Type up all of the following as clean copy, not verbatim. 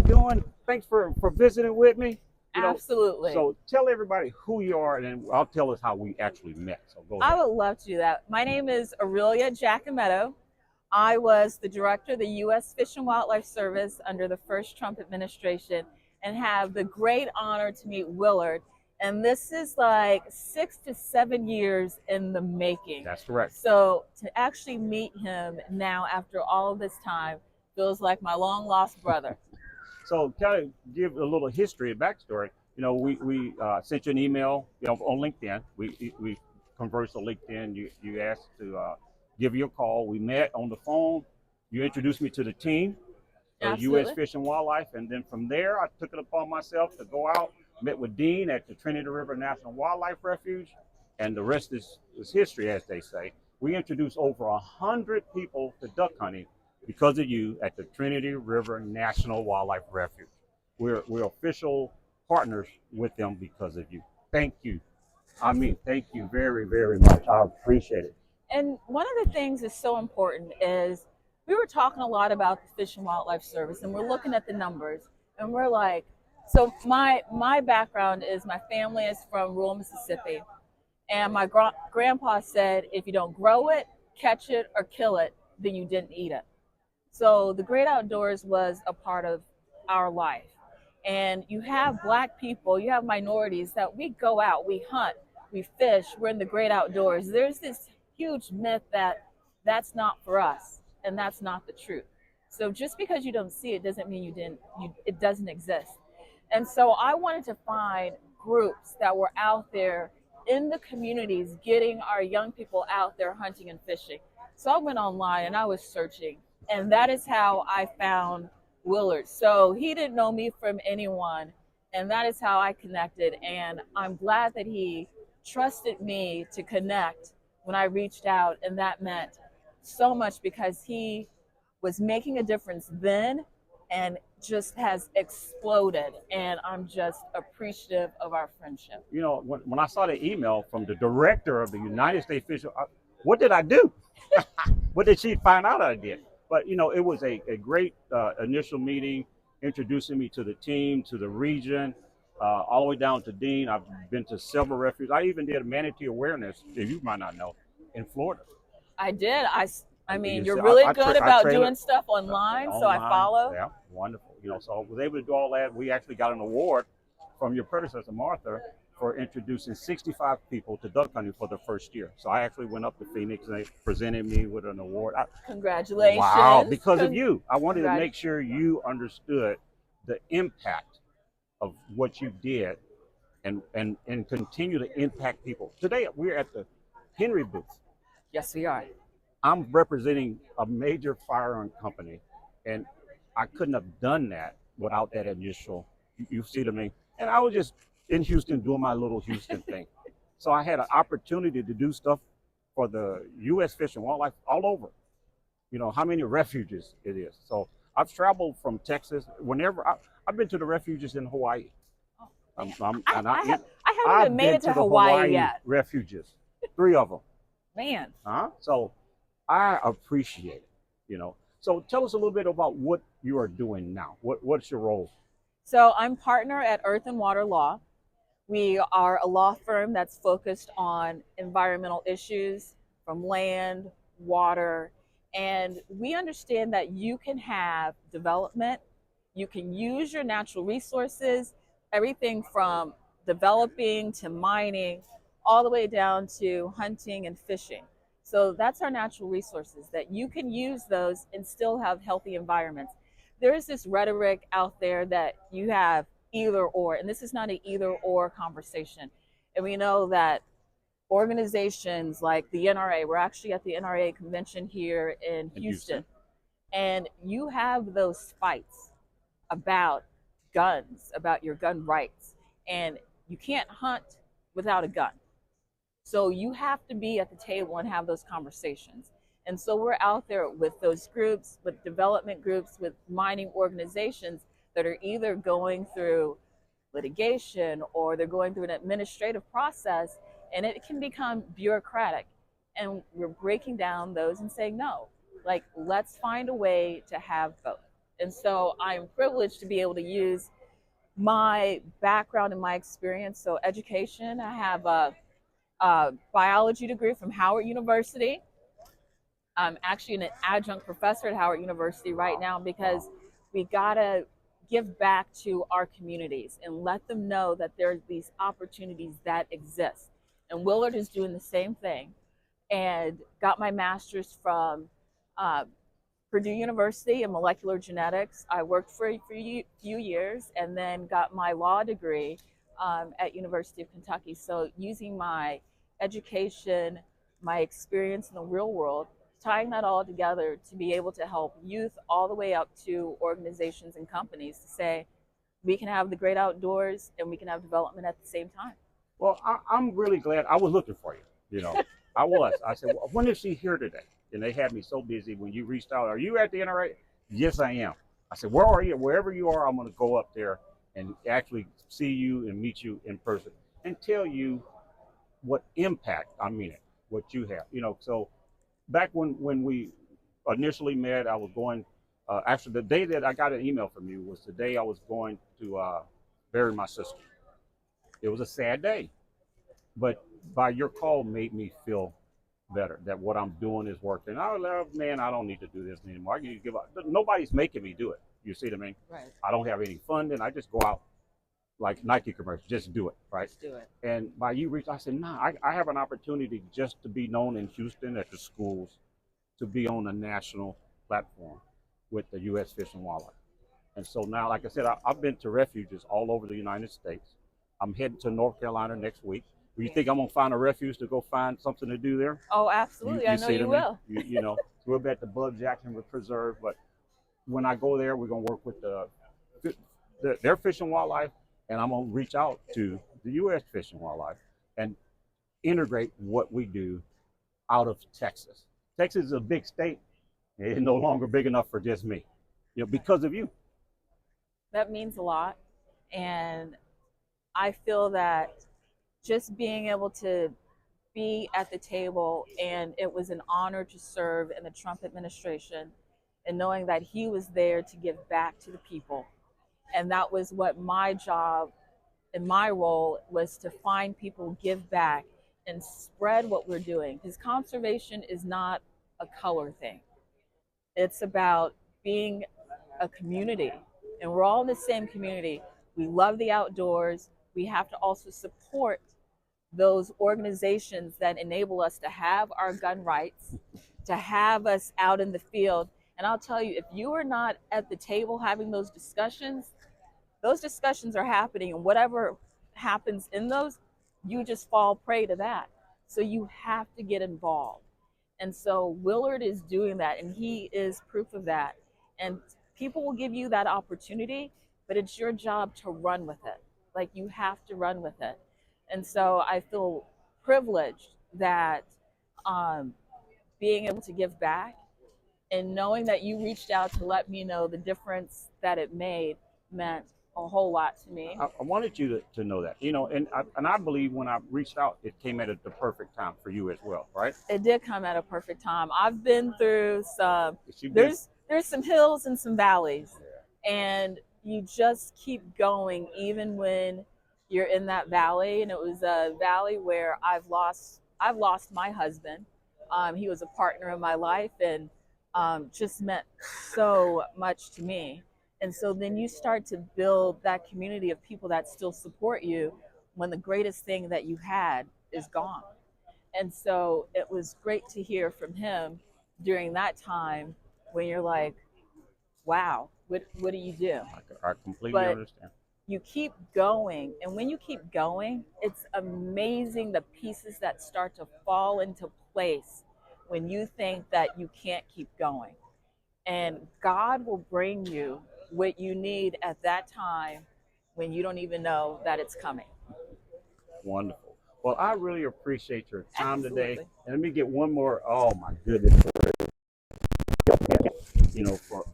doing? Thanks for visiting with me. Absolutely. So tell everybody who you are, and then I'll tell us how we actually met. So go I ahead. would love to do that. My name is Aurelia Giacometto. I was the director of the U.S. Fish and Wildlife Service under the first Trump administration and have the great honor to meet Willard. And this is like 6 to 7 years in the making. That's correct. So to actually meet him now after all of this time feels like my long lost brother. So kind of give a little history, a backstory. We sent you an email, on LinkedIn. We conversed on LinkedIn. You asked to give you a call. We met on the phone. You introduced me to the team, U.S. Absolutely. Fish and Wildlife, and then from there, I took it upon myself to go out, met with Dean at the Trinity River National Wildlife Refuge, and the rest is history, as they say. We introduced over 100 people to duck hunting because of you at the Trinity River National Wildlife Refuge. We're official partners with them because of you. Thank you. I mean, thank you very, very much. I appreciate it. And one of the things that's so important is we were talking a lot about the Fish and Wildlife Service, and we're looking at the numbers, and we're like, so my background is my family is from rural Mississippi, and my grandpa said if you don't grow it, catch it, or kill it, then you didn't eat it. So the great outdoors was a part of our life. And you have Black people, you have minorities that we go out, we hunt, we fish, we're in the great outdoors. There's this huge myth that that's not for us, and that's not the truth. So just because you don't see it doesn't mean it doesn't exist. And so I wanted to find groups that were out there in the communities getting our young people out there hunting and fishing. So I went online and I was searching, and that is how I found Willard. So he didn't know me from anyone, and that is how I connected. And I'm glad that he trusted me to connect when I reached out, and that meant so much because he was making a difference then and just has exploded. And I'm just appreciative of our friendship. When I saw the email from the director of the United States Fish, what did I do? What did she find out I did? But it was a great initial meeting, introducing me to the team, to the region, all the way down to Dean. I've been to several refuges. I even did a manatee awareness, if you might not know, in Florida. I did. I mean, you're see, really I good about doing stuff online, so I follow. Yeah, wonderful. So I was able to do all that. We actually got an award from your predecessor, Martha, for introducing 65 people to duck hunting for the first year. So I actually went up to Phoenix and they presented me with an award. Congratulations. Wow, because of you. I wanted to make sure you understood the impact of what you did and continue to impact people. Today, we're at the Henry booth. Yes, we are. I'm representing a major firearm company, and I couldn't have done that without that initial, you see what I mean? And I was just in Houston doing my little Houston thing. So I had an opportunity to do stuff for the U.S. Fish and Wildlife all over. How many refuges it is. So I've traveled from Texas. I've been to the refuges in Hawaii. I haven't even made it to Hawaii yet. Refuges, 3 of them. Man. So I appreciate it. So tell us a little bit about what you are doing now. What's your role? So I'm partner at Earth and Water Law. We are a law firm that's focused on environmental issues from land, water, and we understand that you can have development, you can use your natural resources, everything from developing to mining, all the way down to hunting and fishing. So that's our natural resources, that you can use those and still have healthy environments. There is this rhetoric out there that you have either or, and this is not an either or conversation. And we know that organizations like the NRA, we're actually at the NRA convention here in Houston, and you have those fights about guns, about your gun rights, and you can't hunt without a gun. So you have to be at the table and have those conversations. And so we're out there with those groups, with development groups, with mining organizations that are either going through litigation or they're going through an administrative process, and it can become bureaucratic. And we're breaking down those and saying, no, like, let's find a way to have both. And so I'm privileged to be able to use my background and my experience. So, education, I have a biology degree from Howard University. I'm actually an adjunct professor at Howard University right Wow. now Wow. because we gotta give back to our communities and let them know that there's these opportunities that exist. And Willard is doing the same thing. And got my master's from uh, Purdue University in molecular genetics. I worked for a few years and then got my law degree at University of Kentucky. So using my education, my experience in the real world, tying that all together to be able to help youth all the way up to organizations and companies to say we can have the great outdoors and we can have development at the same time. Well, I'm really glad. I was looking for you. You know, I was. I said, well, when is she here today? And they had me so busy when you reached out. Are you at the NRA? Yes, I am. I said, where are you? Wherever you are, I'm going to go up there and actually see you and meet you in person and tell you what impact, I mean it, what you have. You know, so back when we initially met, I was going. Actually, the day that I got an email from you was the day I was going to bury my sister. It was a sad day, but by your call made me feel better that what I'm doing is working. I love, man, I don't need to do this anymore. I can give up. Nobody's making me do it. You see what I mean? Right. I don't have any funding. I just go out like Nike commercials, just do it, right? Just do it. And by you reach, I said, nah, I have an opportunity just to be known in Houston at the schools, to be on a national platform with the U.S. Fish and Wildlife. And so now, like I said, I've been to refuges all over the United States. I'm heading to North Carolina next week. You think I'm gonna find a refuge to go find something to do there? Oh, absolutely. I know Say to you me, will. so we'll be at the Bud Jackson Preserve. But when I go there, we're gonna work with their Fish and Wildlife, and I'm gonna reach out to the U.S. Fish and Wildlife and integrate what we do out of Texas. Texas is a big state. It's no longer big enough for just me, because of you. That means a lot. And I feel that just being able to be at the table, and it was an honor to serve in the Trump administration, and knowing that he was there to give back to the people. And that was what my job and my role was, to find people, give back, and spread what we're doing. Because conservation is not a color thing, it's about being a community, and we're all in the same community. We love the outdoors. We have to also support those organizations that enable us to have our gun rights, to have us out in the field. And I'll tell you, if you are not at the table having those discussions are happening, and whatever happens in those, you just fall prey to that. So you have to get involved. And so Willard is doing that, and he is proof of that. And people will give you that opportunity, but it's your job to run with it. Like, you have to run with it. And so I feel privileged that um, being able to give back, and knowing that you reached out to let me know the difference that it made meant a whole lot to me. I wanted you to know that, and I believe when I reached out, it came at the perfect time for you as well, right? It did come at a perfect time. I've been through some, She did. there's some hills and some valleys, and you just keep going even when you're in that valley. And it was a valley where I've lost my husband. He was a partner in my life, and just meant so much to me. And so then you start to build that community of people that still support you when the greatest thing that you had is gone. And so it was great to hear from him during that time when you're like, wow, what do you do? I completely But understand. you keep going. And when you keep going, it's amazing the pieces that start to fall into place when you think that you can't keep going. And God will bring you what you need at that time when you don't even know that it's coming. Wonderful. Well, I really appreciate your time today. Absolutely. And let me get one more. Oh my goodness.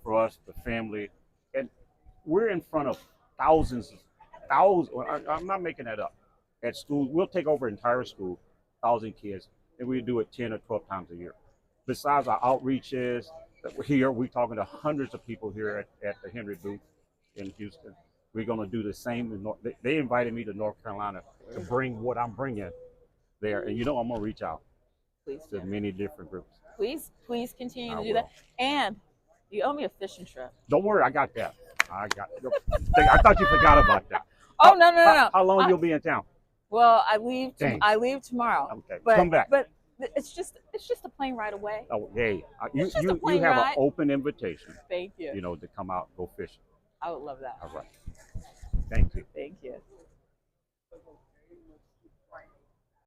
For us, the family, and we're in front of thousands. I'm not making that up. At school, we'll take over entire school, 1,000 kids, and we do it 10 or 12 times a year. Besides our outreaches, Here, we're talking to hundreds of people here at the Henry booth in Houston. We're going to do the same. They invited me to North Carolina to bring what I'm bringing there. And I'm going to reach out Please to do. many different groups. Please continue to do will. that. And you owe me a fishing trip. Don't worry, I got that. I thought you forgot about that. Oh, no. How long you'll be in town? Well, I leave tomorrow. Okay, but, come back. But it's just a plane ride away. Oh, hey, you It's just a have plane an ride. open invitation. Thank you. To come out, go fishing. I would love that. All right. Thank you. Thank you.